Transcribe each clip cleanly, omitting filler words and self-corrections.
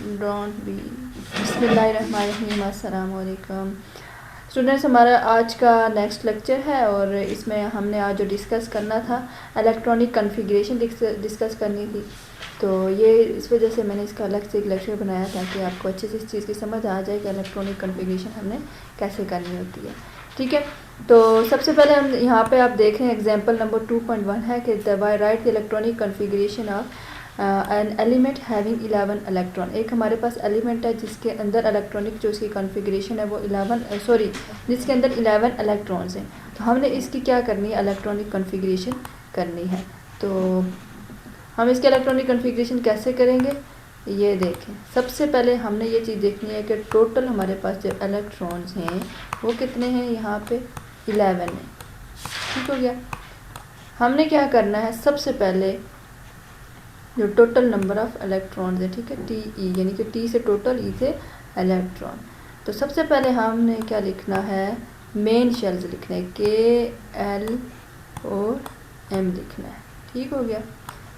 Don't be. बिस्मिल्लाहिर्रहमानिर्रहीम। अस्सलाम वालेकुम स्टूडेंट्स, हमारा आज का नेक्स्ट लेक्चर है और इसमें हमने आज जो डिस्कस करना था इलेक्ट्रॉनिक कॉन्फ़िगरेशन डिस्कस करनी थी। तो ये इस वजह से मैंने इसका अलग से एक लेक्चर बनाया ताकि आपको अच्छे से इस चीज़ की समझ आ जाए कि इलेक्ट्रॉनिक कॉन्फ़िगरेशन हमने कैसे करनी होती है। ठीक है, तो सबसे पहले हम यहाँ पे आप देख रहे हैं एग्जांपल नंबर 2.1 है कि right the electronic configuration of an element having 11 electron. एक हमारे पास एलिमेंट है जिसके अंदर इलेक्ट्रॉनिक जो उसकी कॉन्फ़िगरेशन है वो जिसके अंदर 11 इलेक्ट्रॉन्स हैं। तो हमने इसकी क्या करनी है, इलेक्ट्रॉनिक कॉन्फ़िगरेशन करनी है। तो हम इसके इलेक्ट्रॉनिक कॉन्फ़िगरेशन कैसे करेंगे ये देखें। सबसे पहले हमने ये चीज़ देखनी है कि टोटल हमारे पास जो इलेक्ट्रॉन्स हैं वो कितने हैं, यहाँ पे 11 है। ठीक हो गया। हमने क्या करना है, सबसे पहले जो टोटल नंबर ऑफ़ इलेक्ट्रॉन्स है, ठीक है, टी ई, यानी कि टी से टोटल, ई से इलेक्ट्रॉन। तो सबसे पहले हमने क्या लिखना है, मेन शेल्स लिखने हैं, के एल और एम लिखना है। ठीक हो गया।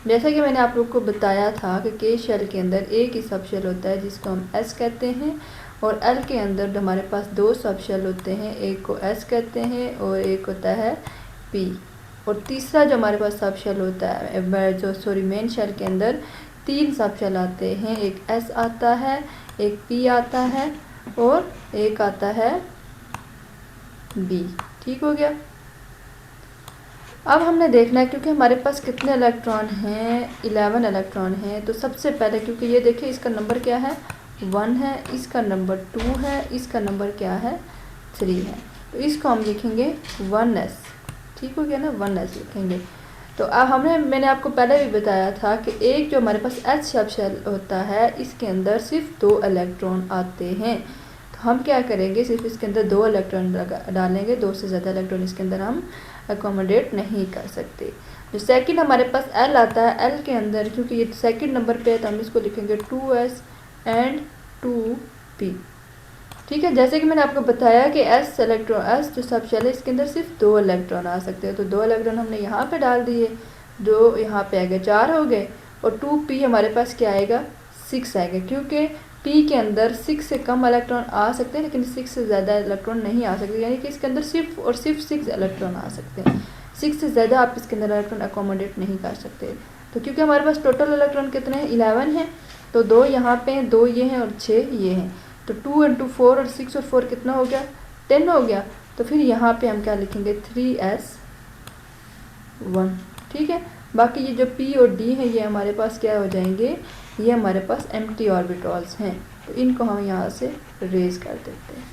जैसा कि मैंने आप लोग को बताया था कि के शेल के अंदर एक ही सब शेल होता है जिसको हम एस कहते हैं, और एल के अंदर हमारे पास दो सब शेल होते हैं, एक को एस कहते हैं और एक होता है पी। और तीसरा जो हमारे पास सब शेल होता है मेन शेल के अंदर तीन सब शेल आते हैं, एक एस आता है, एक पी आता है और एक आता है बी। ठीक हो गया। अब हमने देखना है क्योंकि हमारे पास कितने इलेक्ट्रॉन हैं, 11 इलेक्ट्रॉन हैं। तो सबसे पहले क्योंकि ये देखिए इसका नंबर क्या है, 1 है, इसका नंबर 2 है, इसका नंबर क्या है, 3 है। तो इसको हम लिखेंगे 1s। ठीक हो गया ना, 1s लिखेंगे। तो अब मैंने आपको पहले भी बताया था कि एक जो हमारे पास एच सब शेल होता है इसके अंदर सिर्फ 2 इलेक्ट्रॉन आते हैं। तो हम क्या करेंगे, सिर्फ इसके अंदर 2 इलेक्ट्रॉन डालेंगे, 2 से ज़्यादा इलेक्ट्रॉन इसके अंदर हम अकोमोडेट नहीं कर सकते। जो सेकंड हमारे पास एल आता है, एल के अंदर क्योंकि ये सेकंड नंबर पे है तो हम इसको लिखेंगे 2s एंड 2p। ठीक है, जैसे कि मैंने आपको बताया कि एस जो सब शेल है इसके अंदर सिर्फ 2 इलेक्ट्रॉन आ सकते हैं। तो 2 इलेक्ट्रॉन हमने यहाँ पे डाल दिए, 2 यहाँ पे आएगा, 4 हो गए। और 2p हमारे पास क्या आएगा, 6 आएगा, क्योंकि p के अंदर 6 से कम इलेक्ट्रॉन आ सकते हैं लेकिन 6 से ज़्यादा इलेक्ट्रॉन नहीं आ सकते, यानी कि इसके अंदर सिर्फ और सिर्फ 6 इलेक्ट्रॉन आ सकते हैं। 6 से ज़्यादा आप इसके अंदर इलेक्ट्रॉन अकोमोडेट नहीं कर सकते। तो क्योंकि हमारे पास टोटल इलेक्ट्रॉन कितने हैं, 11 हैं, तो 2 यहाँ पे हैं, 2 ये हैं और 6 ये हैं। तो 2 इंटू 4 और 6 और 4 कितना हो गया, 10 हो गया। तो फिर यहाँ पे हम क्या लिखेंगे, 3s1। ठीक है। बाकी ये जो p और d है ये हमारे पास क्या हो जाएंगे, ये हमारे पास एम्प्टी ऑर्बिटल्स हैं। तो इनको हम यहाँ से रेज कर देते हैं।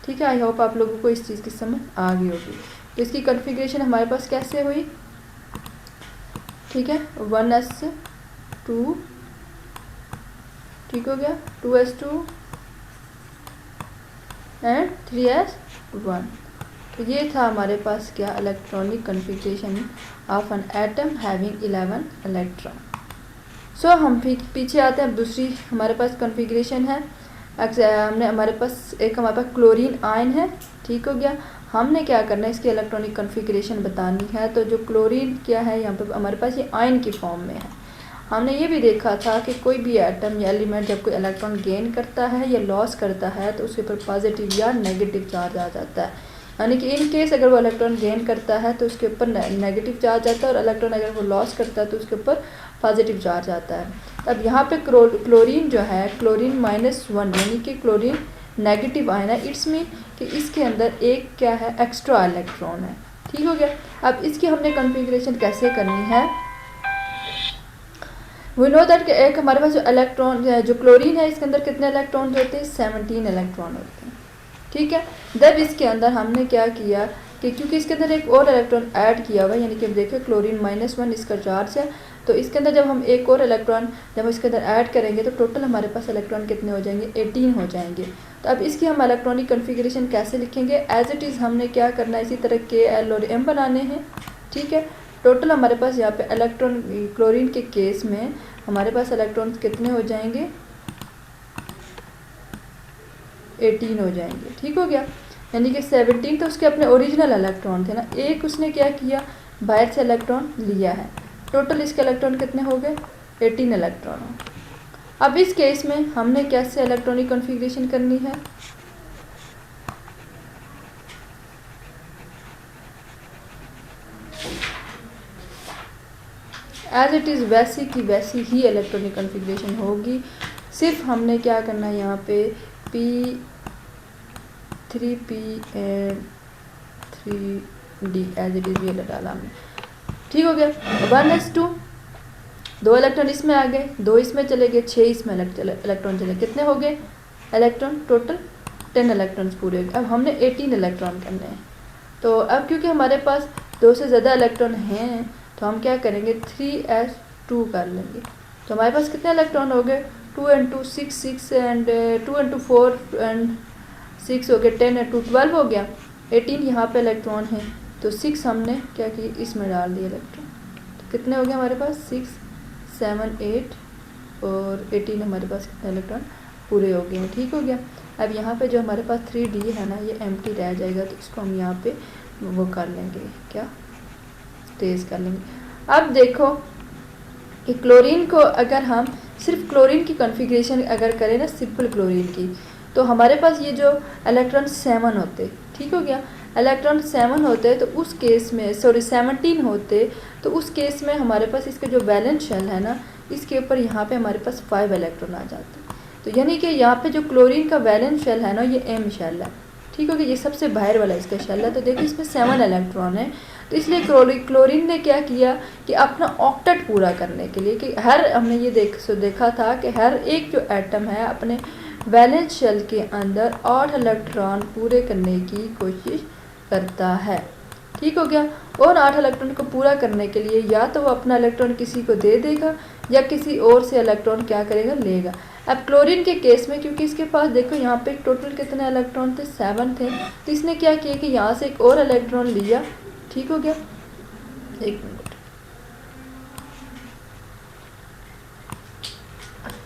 ठीक है, आई होप आप लोगों को इस चीज़ की समझ आ गई होगी। तो इसकी कॉन्फ़िगरेशन हमारे पास कैसे हुई, ठीक है, 1s2, ठीक हो गया, 2s2 एंड 3s1। तो ये था हमारे पास क्या, electronic configuration of an atom having 11 electron. So हम पीछे आते हैं, दूसरी हमारे पास कॉन्फ़िगरेशन है। हमारे पास क्लोरीन आयन है। ठीक हो गया। हमने क्या करना है, इसकी इलेक्ट्रॉनिक कॉन्फ़िगरेशन बतानी है। तो जो क्लोरीन क्या है यहाँ पे हमारे पास ये आयन की फॉर्म में है। हमने ये भी देखा था कि कोई भी एटम या एलिमेंट जब कोई इलेक्ट्रॉन गेन करता है या लॉस करता है तो उसके ऊपर पॉजिटिव या नेगेटिव चार्ज आ जाता है। यानी कि इन केस अगर वो इलेक्ट्रॉन गेन करता है तो उसके ऊपर नेगेटिव चार्ज आता है, और इलेक्ट्रॉन अगर वो लॉस करता है तो उसके ऊपर पॉजिटिव चार्ज आता है। अब यहाँ पे क्लोरीन जो है, क्लोरीन -1, यानी कि क्लोरीन नेगेटिव आयन है। इट्स मीन कि इसके अंदर एक क्या है, एक्स्ट्रा इलेक्ट्रॉन है। ठीक हो गया। अब इसकी हमने कॉन्फ़िगरेशन कैसे करनी है, वी नो दैट कि एक हमारे पास जो इलेक्ट्रॉन जो क्लोरीन है इसके अंदर कितने इलेक्ट्रॉन होते हैं, 17 इलेक्ट्रॉन होते हैं। ठीक है। जब इसके अंदर हमने क्या किया कि क्योंकि इसके अंदर एक और इलेक्ट्रॉन ऐड किया हुआ है, यानी कि देखिए क्लोरीन -1 इसका चार्ज है, तो इसके अंदर जब हम एक और इलेक्ट्रॉन जब इसके अंदर ऐड करेंगे तो टोटल हमारे पास इलेक्ट्रॉन कितने हो जाएंगे, 18 हो जाएंगे। तो अब इसकी हम इलेक्ट्रॉनिक कॉन्फ़िगरेशन कैसे लिखेंगे, एज इट इज़ हमने क्या करना है, इसी तरह के एल और एम बनाने हैं। ठीक है। टोटल हमारे पास यहाँ पे इलेक्ट्रॉन, क्लोरीन के केस में हमारे पास इलेक्ट्रॉन कितने हो जाएंगे, 18 हो जाएंगे। ठीक हो गया। यानी कि 17 तो उसके अपने ओरिजिनल इलेक्ट्रॉन थे ना, एक उसने क्या किया, बाहर से इलेक्ट्रॉन लिया है। टोटल इसके इलेक्ट्रॉन कितने हो गए, 18 इलेक्ट्रॉन। अब इस केस में हमने कैसे इलेक्ट्रॉनिक कॉन्फ़िगरेशन करनी है, एज इट इज़ वैसी की वैसी ही इलेक्ट्रॉनिक कॉन्फ़िगरेशन होगी। सिर्फ हमने क्या करना है, यहाँ पे P3P and 3D as it is ये डाला हमने, ठीक हो गया। 1s2, 2 इलेक्ट्रॉन इसमें आ गए, 2 इसमें चले गए, 6 इसमें इलेक्ट्रॉन चले, कितने हो गए इलेक्ट्रॉन टोटल, 10 इलेक्ट्रॉन्स पूरे हो गए। अब हमने 18 इलेक्ट्रॉन करने हैं। तो अब क्योंकि हमारे पास 2 से ज़्यादा इलेक्ट्रॉन हैं तो हम क्या करेंगे, 3s2 कर लेंगे। तो हमारे पास कितने इलेक्ट्रॉन हो गए, 2 and 2 6 6 एंड 2 and 2 4 एंड 6 हो गए, 10 and 2 12 हो गया। 18 यहाँ पे इलेक्ट्रॉन है तो 6 हमने क्या किया, इसमें डाल दिए इलेक्ट्रॉन। तो कितने हो गए हमारे पास, 6 7 8 और 18 हमारे पास कितने इलेक्ट्रॉन पूरे हो गए हैं, ठीक हो गया। अब यहाँ पे जो हमारे पास 3D है ना, ये एम्प्टी रह जाएगा, तो इसको हम यहाँ पे वो कर लेंगे, क्या तेज़ कर लेंगे। अब देखो कि क्लोरीन को अगर हम सिर्फ क्लोरीन की कॉन्फ़िगरेशन अगर करें ना, सिंपल क्लोरीन की, तो हमारे पास ये जो इलेक्ट्रॉन 7 होते, ठीक हो गया, इलेक्ट्रॉन 7 होते तो उस केस में 17 होते, तो उस केस में हमारे पास इसका जो वैलेंस शेल है ना, इसके ऊपर यहाँ पे हमारे पास 5 इलेक्ट्रॉन आ जाते। तो यानी कि यहाँ पे जो क्लोरीन का वैलेंस शेल है ना, ये M शेल है, ठीक हो गया, ये सबसे बाहर वाला इसका शेल है। तो देखो इसमें 7 इलेक्ट्रॉन है, तो इसलिए क्लोरीन ने क्या किया कि अपना ऑक्टेट पूरा करने के लिए, कि हर हमने ये देखा था कि हर एक जो एटम है अपने वैलेंस शेल के अंदर 8 इलेक्ट्रॉन पूरे करने की कोशिश करता है, ठीक हो गया। और 8 इलेक्ट्रॉन को पूरा करने के लिए या तो वो अपना इलेक्ट्रॉन किसी को दे देगा या किसी और से इलेक्ट्रॉन क्या करेगा, लेगा। अब क्लोरीन के केस में क्योंकि इसके पास देखो यहाँ पे टोटल कितने इलेक्ट्रॉन थे, 7 थे, तो इसने क्या किया कि यहाँ से एक और इलेक्ट्रॉन लिया, ठीक हो गया। एक मिनट,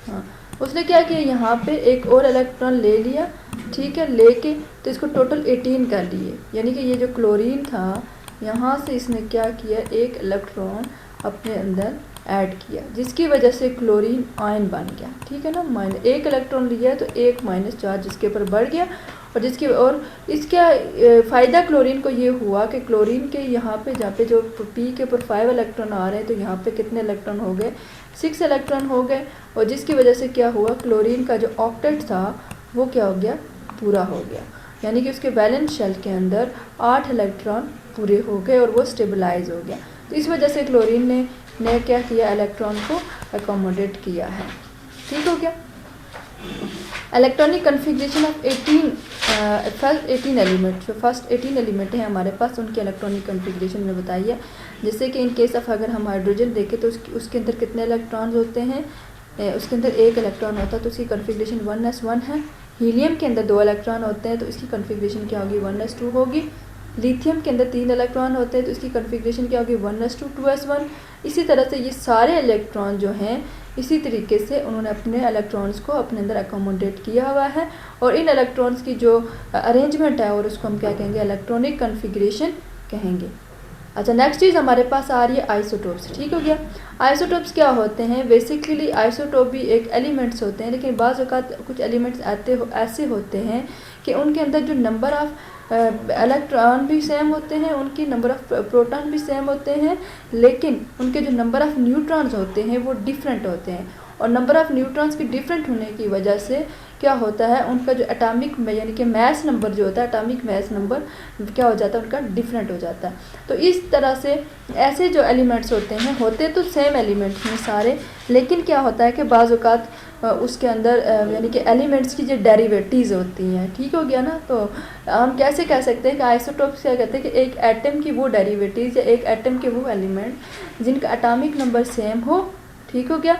हाँ, उसने क्या किया, यहाँ पे एक और इलेक्ट्रॉन ले लिया, ठीक है, लेके तो इसको टोटल 18 कर लिए। यानी कि ये जो क्लोरीन था, यहाँ से इसने क्या किया, एक इलेक्ट्रॉन अपने अंदर ऐड किया, जिसकी वजह से क्लोरीन आयन बन गया, ठीक है ना। एक इलेक्ट्रॉन लिया तो एक माइनस चार्ज इसके ऊपर बढ़ गया, और इसका फ़ायदा क्लोरीन को ये हुआ कि क्लोरीन के यहाँ पे जहाँ पे जो P के ऊपर 5 इलेक्ट्रॉन आ रहे हैं, तो यहाँ पे कितने इलेक्ट्रॉन हो गए, 6 इलेक्ट्रॉन हो गए। और जिसकी वजह से क्या हुआ, क्लोरीन का जो ऑक्टेट था वो क्या हो गया, पूरा हो गया। यानी कि उसके वैलेंस शेल के अंदर 8 इलेक्ट्रॉन पूरे हो गए और वो स्टेबलाइज हो गया। तो इस वजह से क्लोरीन ने क्या किया, इलेक्ट्रॉन को अकोमोडेट किया है, ठीक हो गया। इलेक्ट्रॉनिक कॉन्फ़िगरेशन ऑफ 18 एलिमेंट, जो फर्स्ट 18 एलिमेंट हैं हमारे पास, उनकी इलेक्ट्रॉनिक कॉन्फ़िगरेशन में बताई है। जैसे कि इन केस ऑफ अगर हम हाइड्रोजन देखें तो उसके अंदर कितने इलेक्ट्रॉन्स होते हैं, उसके अंदर एक इलेक्ट्रॉन होता है, तो उसकी कॉन्फ़िगरेशन 1s1 है। हीलियम के अंदर 2 इलेक्ट्रॉन होते हैं, तो इसकी कॉन्फ़िगरेशन क्या होगी, 1s2 होगी। लिथियम के अंदर 3 इलेक्ट्रॉन होते हैं, तो इसकी कॉन्फ़िगरेशन क्या होगी, 1s2 2s1। इसी तरह से ये सारे इलेक्ट्रॉन जो हैं, इसी तरीके से उन्होंने अपने इलेक्ट्रॉन्स को अपने अंदर अकोमोडेट किया हुआ है। और इन इलेक्ट्रॉन्स की जो अरेंजमेंट है, और उसको हम क्या कहेंगे, इलेक्ट्रॉनिक कॉन्फ़िगरेशन कहेंगे। अच्छा, नेक्स्ट चीज़ हमारे पास आ रही है आइसोटोप्स, ठीक हो गया। आइसोटोप्स क्या होते हैं, बेसिकली आइसोटोप भी एक एलिमेंट्स होते हैं, लेकिन बाज़ औक़ात कुछ एलिमेंट्स ऐसे होते हैं कि उनके अंदर जो नंबर ऑफ़ इलेक्ट्रॉन भी सेम होते हैं, उनकी नंबर ऑफ़ प्रोटॉन भी सेम होते हैं, लेकिन उनके जो नंबर ऑफ़ न्यूट्रॉन्स होते हैं वो डिफरेंट होते हैं। और नंबर ऑफ़ न्यूट्रॉन्स की डिफरेंट होने की वजह से क्या होता है, उनका जो एटॉमिक यानी कि मैस नंबर जो होता है, एटॉमिक मैस नंबर क्या हो जाता है, उनका डिफरेंट हो जाता है। तो इस तरह से ऐसे जो एलिमेंट्स होते तो सेम एलिमेंट्स हैं सारे, लेकिन क्या होता है कि बाज़ औक़ात उसके अंदर यानी कि एलिमेंट्स की जो डेरिवेटिव्स होती हैं, ठीक हो गया ना। तो हम कैसे कह सकते हैं कि आइसोटोप्स क्या कहते हैं कि एक एटम की वो डेरिवेटिव्स या एक एटम के वो एलिमेंट जिनका एटॉमिक नंबर सेम हो, ठीक हो गया,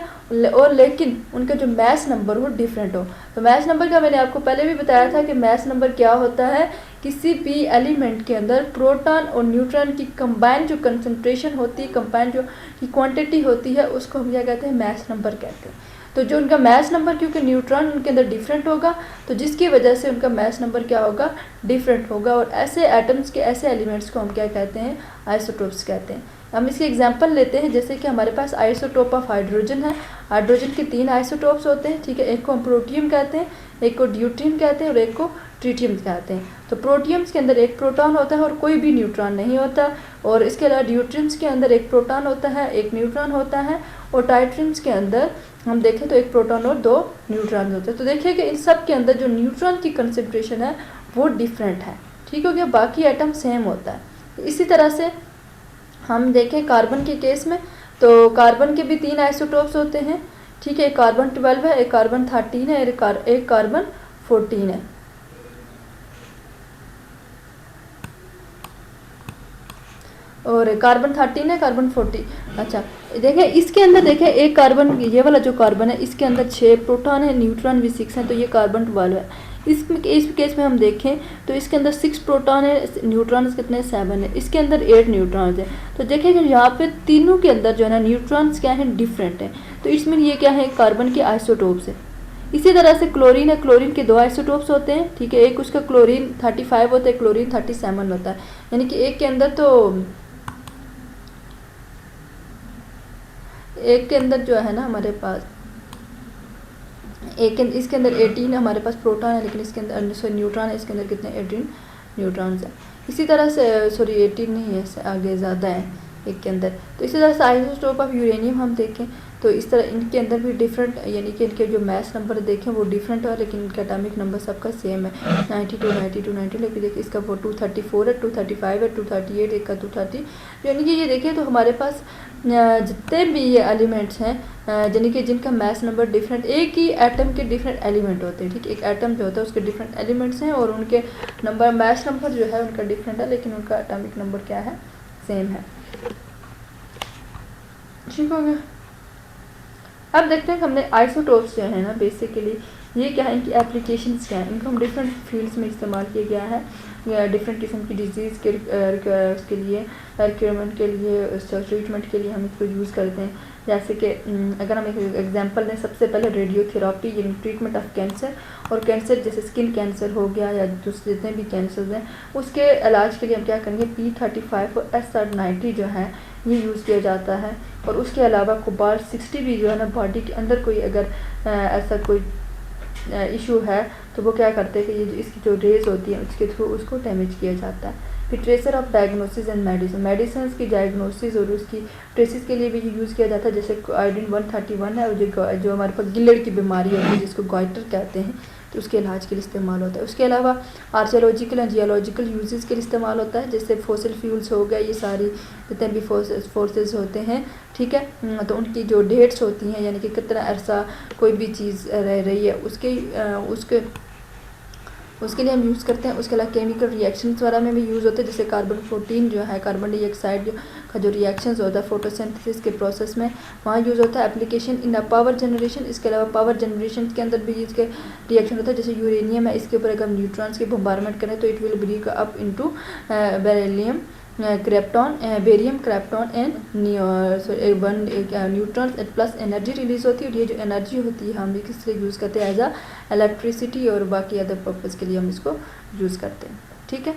और लेकिन उनका जो मैस नंबर हो डिफरेंट हो। तो मैस नंबर का मैंने आपको पहले भी बताया था कि मैस नंबर क्या होता है, किसी भी एलिमेंट के अंदर प्रोटॉन और न्यूट्रॉन की कंबाइन जो कंसंट्रेशन होती है, कंबाइन जो की क्वांटिटी होती है, उसको हम क्या कहते हैं, मैस नंबर कहते हैं। तो जो उनका मैस नंबर, क्योंकि न्यूट्रॉन उनके अंदर डिफरेंट होगा, तो जिसकी वजह से उनका मैस नंबर क्या होगा, डिफरेंट होगा। और ऐसे एटम्स के ऐसे एलिमेंट्स को हम क्या कहते हैं, आइसोटोप्स कहते हैं। हम इसके एग्जांपल लेते हैं, जैसे कि हमारे पास आइसोटोप ऑफ हाइड्रोजन है। हाइड्रोजन के 3 आइसोटोप्स होते हैं, ठीक है। एक को हम प्रोटियम कहते हैं, एक को ड्यूट्रियम कहते हैं और एक को ट्रिटियम कहते हैं। तो प्रोटियम्स के अंदर एक प्रोटॉन होता है और कोई भी न्यूट्रॉन नहीं होता, और इसके अलावा ड्यूट्रियम्स के अंदर एक प्रोटॉन होता है, एक न्यूट्रॉन होता है, और ट्राइटियम्स के अंदर हम देखें तो एक प्रोटॉन और 2 न्यूट्रॉन होते हैं। तो देखिए कि इन सब के अंदर जो न्यूट्रॉन की कंसंट्रेशन है वो डिफरेंट है, ठीक हो गया। बाकी एटम सेम होता है। इसी तरह से हम देखें कार्बन के केस में, तो कार्बन के भी 3 आइसोटोप्स होते हैं, ठीक है। एक कार्बन 12 है, एक कार्बन 13 है, एक कार्बन 14 है। और कार्बन 13 है, कार्बन 40। अच्छा देखें इसके अंदर, देखें एक कार्बन, ये वाला जो कार्बन है इसके अंदर 6 प्रोटॉन है, न्यूट्रॉन भी 6 हैं, तो ये कार्बन 12 है। इस केस में हम देखें तो इसके अंदर 6 प्रोटॉन है, न्यूट्रॉन्स कितने 7 है, इसके अंदर 8 न्यूट्रॉन्स हैं। तो देखें कि यहाँ पे तीनों के अंदर जो है ना न्यूट्रॉन्स क्या हैं, डिफरेंट है। तो इसमें ये क्या है, कार्बन के आइसोटोप्स है। इसी तरह से क्लोरीन है, क्लोरीन के 2 आइसोटोप्स होते हैं, ठीक है। एक उसका क्लोरीन 35 होता है, क्लोरीन 37 होता है, यानी कि एक के अंदर एक के अंदर जो है ना हमारे पास इसके अंदर 18 हमारे पास प्रोटॉन है, लेकिन इसके अंदर न्यूट्रॉन है, इसके अंदर कितने 18 न्यूट्रॉन्स हैं। इसी तरह से 18 नहीं है, आगे ज़्यादा है एक के अंदर। तो इसी तरह से आइसोटोप ऑफ यूरेनियम हम देखें तो इस तरह इनके अंदर भी डिफरेंट, यानी कि इनके जो मास नंबर देखें वो डिफरेंट है, लेकिन इनका एटॉमिक नंबर सबका सेम है, 92 92 90। लेकिन देखिए इसका वो 234 है, 235 है, 238, एक का 230। यानी कि ये देखिए तो हमारे पास जितने भी ये एलिमेंट्स हैं, यानी कि जिनका मास नंबर डिफरेंट, एक ही एटम के डिफरेंट एलिमेंट होते हैं, ठीक। एक एटम जो होता है उसके डिफरेंट एलिमेंट्स हैं और उनके नंबर, मास नंबर जो है उनका डिफरेंट है, लेकिन उनका एटॉमिक नंबर क्या है, सेम है, ठीक हो गया। अब देखते हैं कि हमने आइसोटोप्स जो है ना बेसिकली ये क्या है, इनकी एप्लीकेशंस क्या है, इनको हम डिफरेंट फील्ड्स में इस्तेमाल किया गया है, डिफरेंट किस्म की डिजीज़ के उसके लिए, रिक्वायरमेंट के लिए, ट्रीटमेंट के लिए हम इसको यूज़ करते हैं। जैसे कि अगर हम एक एग्जांपल दें, सबसे पहले रेडियोथेरापी यानी ट्रीटमेंट ऑफ कैंसर, और कैंसर जैसे स्किन कैंसर हो गया या दूसरे जितने भी कैंसर्स हैं उसके इलाज के लिए हम क्या करेंगे, P35 और SR90 जो है ये यूज़ किया जाता है। और उसके अलावा कोबाल्ट 60 भी जो है ना बॉडी के अंदर कोई अगर ऐसा कोई इशू है तो वो क्या करते हैं कि ये इसकी जो रेज होती है उसके थ्रू उसको डैमेज किया जाता है। फिर tracer of diagnosis and medicine की डायग्नोसिस और उसकी ट्रेसिस के लिए भी ये यूज़ किया जाता है। जैसे आयोडीन 131 है, और जो हमारे पास गिल्लड़ की बीमारी होती है जिसको गॉइटर कहते हैं, तो उसके इलाज के लिए इस्तेमाल होता है। उसके अलावा आर्कियोलॉजिकल एंड जियोलॉजिकल यूजेस के लिए इस्तेमाल होता है, जैसे फॉसिल फ्यूल्स हो गया, ये सारी जितने भी फोर्सेस होते हैं, ठीक है। तो उनकी जो डेट्स होती हैं, यानी कि कितना अरसा कोई भी चीज़ रह रही है उसके लिए हम यूज़ करते हैं। उसके अलावा केमिकल रिएक्शंस वगैरह में भी यूज़ होते हैं, जैसे कार्बन 14 जो है, कार्बन डाइऑक्साइड का जो रिएक्शंस होता है फोटोसिंथेसिस के प्रोसेस में, वहाँ यूज़ होता है। एप्लीकेशन इन पावर जनरेशन, इसके अलावा पावर जनरेशन के अंदर भी इसके रिएक्शन होता है। जैसे यूरेनियम है, इसके ऊपर अगर हम न्यूट्रॉन्स की बम्बारमेंट करें तो it will break up into beryllium krypton, barium krypton and neutron plus energy release होती है, और ये जो एनर्जी होती है हम भी किस लिए यूज़ करते हैं, एज अ इलेक्ट्रिसिटी और बाकी अदर पर्पज़ के लिए हम इसको यूज़ करते हैं, ठीक है।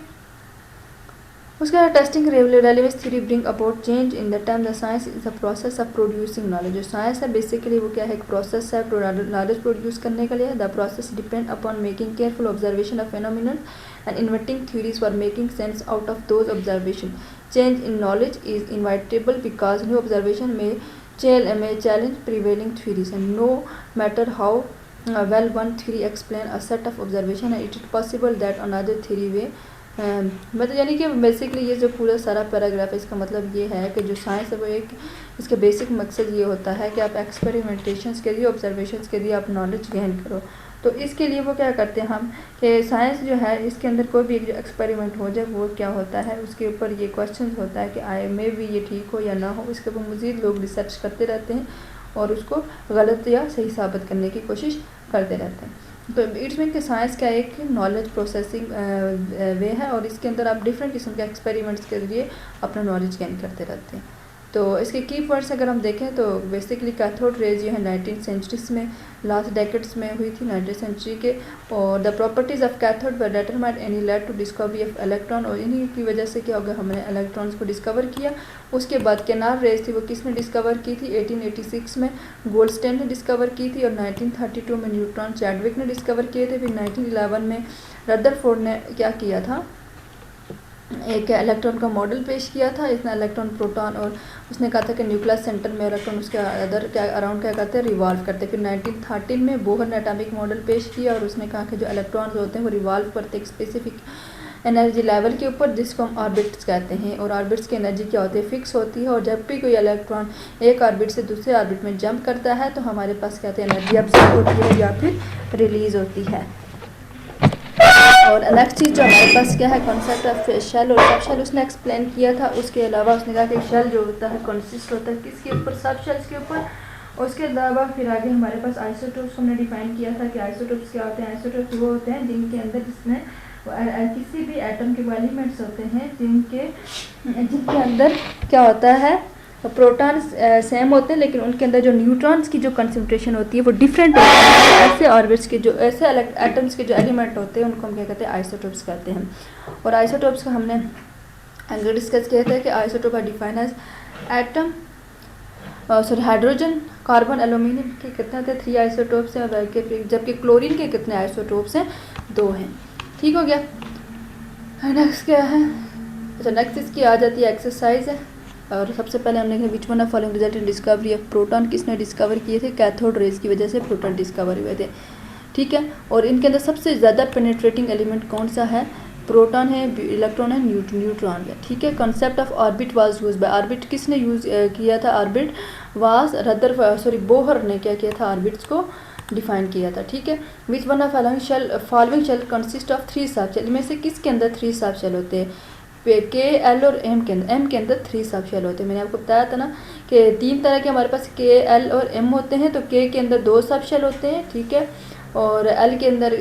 उसके बाद testing relevance theory bring about change in the term the science is the process of producing knowledge. जो साइंस है बेसिकली वो क्या है, एक प्रोसेस है नॉलेज प्रोड्यूस करने के लिए। The process depend upon making careful observation of phenomenon and inventing theories for making sense out of those observations. Change in knowledge is inevitable because new observation may challenge prevailing theories, and no matter how well one theory explain a set of observation, it is possible that another theory may मतलब यानी कि basically ये जो पूरा सारा paragraph है इसका मतलब ये है कि जो साइंस है वो एक, इसका बेसिक मकसद ये होता है कि आप एक्सपेरिमेंटेशंस के लिए, ऑब्जर्वेशंस के लिए आप नॉलेज गेन करो। तो इसके लिए वो क्या करते हैं हम कि साइंस जो है इसके अंदर कोई भी एक जो एक्सपेरिमेंट हो जाए वो क्या होता है, उसके ऊपर ये क्वेश्चन होता है कि आई मे भी ये ठीक हो या ना हो, इसके ऊपर मज़ीद लोग रिसर्च करते रहते हैं और उसको गलत या सही साबित करने की कोशिश करते रहते हैं। तो इट्स मीन कि साइंस का एक नॉलेज प्रोसेसिंग वे है, और इसके अंदर आप डिफरेंट किस्म के एक्सपेरिमेंट्स के लिए अपना नॉलेज गेन करते रहते हैं। तो इसके की वर्ड्स अगर हम देखें तो बेसिकली कैथोड रेज जो है 19 सेंचुरीज में लास्ट डेकेड्स में हुई थी 19th सेंचुरी के। और the properties of cathode were determined any led to discovery of electron, और इन्हीं की वजह से क्या होगा हमने इलेक्ट्रॉन्स को डिस्कवर किया। उसके बाद केनार रेज थी वो किसने डिस्कवर की थी 1886 में गोल्डस्टेन ने डिस्कवर की थी, और 1932 में न्यूट्रॉन चैडविक ने डिस्कवर किए थे। फिर 1911 में रदरफोर्ड ने क्या किया था, एक इलेक्ट्रॉन का मॉडल पेश किया था। इसने इलेक्ट्रॉन प्रोटॉन, और उसने कहा था कि न्यूक्लियस सेंटर में इलेक्ट्रॉन उसके अदर क्या अराउंड क्या करते हैं रिवॉल्व करते हैं। फिर 1913 में बोहर ने एटॉमिक मॉडल पेश किया, और उसने कहा कि जो इलेक्ट्रॉन्स होते हैं वो रिवॉल्व करते हैं एक स्पेसिफिक एनर्जी लेवल के ऊपर जिसको हम ऑर्बिट्स कहते हैं। और ऑर्बिट्स की एनर्जी क्या होती है फिक्स होती है, और जब भी कोई इलेक्ट्रॉन एक ऑर्बिट से दूसरे ऑर्बिट में जंप करता है तो हमारे पास क्या होती है एनर्जी अब्सॉर्ब होती है या फिर रिलीज होती है। और नेक्स्ट चीज़ जो हमारे पास क्या है कॉन्सेप्ट ऑफ शेल और सब शेल उसने एक्सप्लेन किया था। उसके अलावा उसने कहा कि शेल जो होता है कंसिस्ट होता है किसके ऊपर, सब शेल्स के ऊपर। उसके अलावा फिर आगे हमारे पास आइसोटोप्स हमने डिफाइन किया था कि आइसोटोप्स क्या होते हैं। आइसोटोप्स वो होते हैं जिनके अंदर जिसमें किसी भी एटम के वो एलिमेंट्स होते हैं जिनके अंदर क्या होता है प्रोटॉन सेम होते हैं, लेकिन उनके अंदर जो न्यूट्रॉन्स की जो कंसंट्रेशन होती है वो डिफरेंट होती है। ऐसे ऑर्बिट्स के जो ऐसे एटम्स के जो एलिमेंट होते हैं उनको हम क्या कहते हैं आइसोटोप्स कहते हैं। और आइसोटोप्स का हमने आगे डिस्कस किया था कि isotope are define as atom hydrogen carbon aluminium के कितने होते हैं 3 आइसोटोप्स हैं, और जबकि क्लोरीन के कितने आइसोटोप्स हैं 2 हैं। ठीक हो गया। नेक्स्ट क्या है, अच्छा नेक्स्ट इसकी आ जाती है एक्सरसाइज है। और सबसे पहले हमने कहा विच one of following result in discovery of proton, किसने डिस्कवर किए थे कैथोड रेज की वजह से प्रोटॉन डिस्कवर हुए थे। ठीक है। और इनके अंदर सबसे ज़्यादा पेनिट्रेटिंग एलिमेंट कौन सा है, प्रोटॉन है, इलेक्ट्रॉन है, न्यूट्रॉन है। ठीक है। Concept of orbit was use by, orbit किसने यूज़ किया था, ऑर्बिट वाज बोहर ने क्या किया था ऑर्बिट्स को डिफाइन किया था। ठीक है। Which one of following shell consist of 3 sub shell, इनमें से किसके अंदर 3 सब शेल होते हैं, के एल और एम के अंदर 3 सब शेल होते हैं। मैंने आपको बताया था ना कि 3 तरह के हमारे पास के एल और एम होते हैं। तो के अंदर 2 सब शेल होते हैं। ठीक है। और एल के अंदर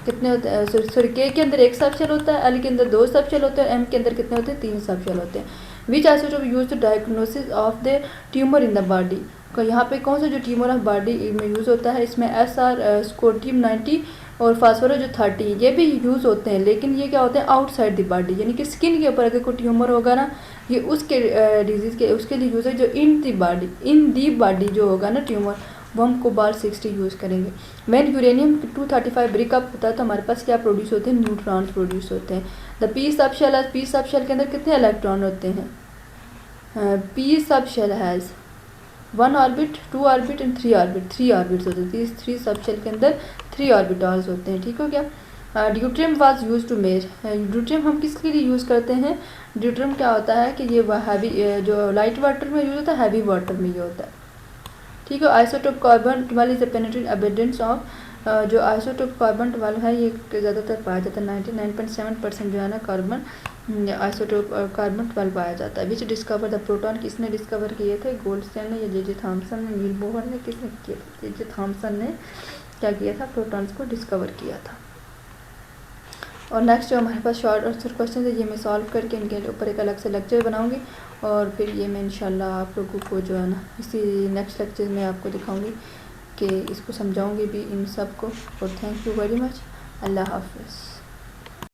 कितने होते हैं, सॉरी के अंदर 1 सब शेल होता है, एल के अंदर 2 सब शेल होते हैं, और एम के अंदर कितने होते हैं 3 सब शेल होते हैं। Which isotope use to diagnosis of the tumour in the body, तो यहाँ पे कौन सा जो ट्यूमर ऑफ बॉडी में यूज़ होता है, इसमें SR स्कोटियम 90 और फास्फोरस जो 30 ये भी यूज़ होते हैं, लेकिन ये क्या होते हैं आउटसाइड द बॉडी, यानी कि स्किन के ऊपर अगर कोई ट्यूमर होगा ना ये उसके डिजीज़ के उसके लिए यूज़ है। जो इन दी बॉडी जो होगा ना ट्यूमर वो हम कोबाल्ट 60 यूज़ करेंगे। व्हेन यूरेनियम 235 ब्रेकअप होता है तो हमारे पास क्या प्रोड्यूस होते हैं, न्यूट्रॉन्स प्रोड्यूस होते हैं। द पी सब शेल के अंदर कितने इलेक्ट्रॉन होते हैं, P sub shell has 1 orbit 2 orbit and 3 orbit, 3 orbits होते हैं। 3 सब शेल के अंदर 3 ऑर्बिटल्स होते हैं। ठीक हो गया। ड्यूट्रियम वाज यूज टू मेज, ड्यूट्रियम हम किसके लिए यूज़ करते हैं, ड्यूट्रियम क्या होता है कि ये हैवी जो लाइट वाटर में यूज़ होता है, हैवी वाटर में ये होता है। ठीक है। Isotope carbon 12 is the penetrating evidence of, जो आइसोटोप कार्बन 12 है ये ज़्यादातर पाया जाता है 99.7% जो है ना कार्बन आइसोटोप कार्बन 12 पाया जाता है। विच डिस्कवर द प्रोटॉन, किसने डिस्कवर किए थे, गोल्डस्टेन ने या जे थॉमसन ने, नील बोहर ने, किसने किए थे, जे थॉमसन ने क्या किया था प्रोटॉन्स को डिस्कवर किया था। और नेक्स्ट जो हमारे पास शॉर्ट आंसर क्वेश्चन है ये मैं सॉल्व करके इनके ऊपर एक अलग से लेक्चर बनाऊंगी, और फिर ये मैं इंशाल्लाह आप लोगों को जो है ना इसी नेक्स्ट लेक्चर में आपको दिखाऊंगी कि इसको समझाऊंगी भी इन सब को। और थैंक यू वेरी मच। अल्लाह हाफिज़।